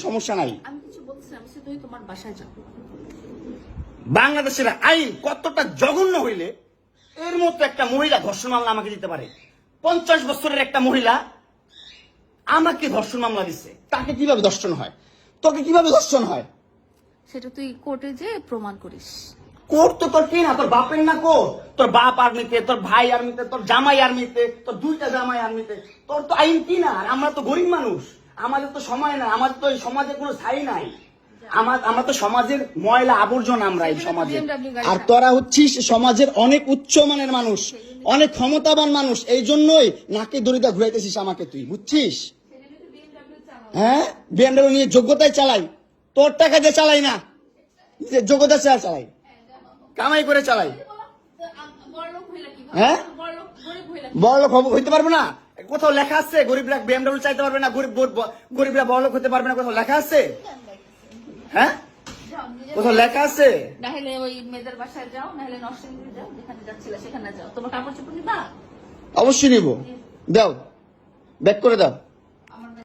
সমস্যা নাই। আমি কিছু বলছিলাম, সে তুই তোমার বাসায় যাও। বাংলাদেশের আইন কতটা জঘন্য হইলে এর মতো একটা মহিলা ধর্ষণ মামলা আমাকে দিতে পারে? 50 বছরের একটা মহিলা আমাকে ধর্ষণ মামলা দিচ্ছে। তাকে কিভাবে ধর্ষণ হয়? তোকে কিভাবে ধর্ষণ হয়? সেটা তুই কোর্টে যে প্রমাণ করিস। কোর্ট তো তোর কি না, তোর বাপের না কোর্ট? তোর বাপ আর্মিতে, তোর ভাই আর্মিতে, তোর জামাই আর্মিতে, তোর দুইটা জামাই আর্মিতে। তোর তো আইন কি না? আর আমরা তো গরিব মানুষ, আমাদের তো সময় নাই, আমাদের তো এই সমাজে কোনো ছাই নাই। আমরা তো সমাজের ময়লা আবর্জনা, আমরা এই সমাজে। আর তোরা হচ্ছিস সমাজের অনেক উচ্চ মানের মানুষ, অনেক ক্ষমতাবান মানুষ, এই জন্যই নাকে দড়িটা ঘুরাইতেছিস আমাকে, তুই বুঝছিস? হ্যাঁ, বিএমডব্লিউ নিয়ে যোগ্যতায় চালাই, তোর টাকা দিয়ে চালাই না, যে যোগ্যতা চালাই, কামাই করে চালাই। হ্যাঁ, বড়লোক হইতে পারবো না? কোথাও লেখা আছে গরিবরা বিএমডব্লিউ চাইতে পারবে না, গরিবরা বড়লোক হতে পারবে না? কোথাও লেখা আছে? হ্যাঁ, কোথাও লেখা আছে? নাহলে ওই মেয়েদের বাসায় যাও, নাহলে নরসিংদী যাও, যেখানে যাচ্ছিলে সেখানে যাও। তোমার কাপড় চোপড় নিবা? অবশ্যই নিবো। দাও, ব্যাক করে দাও।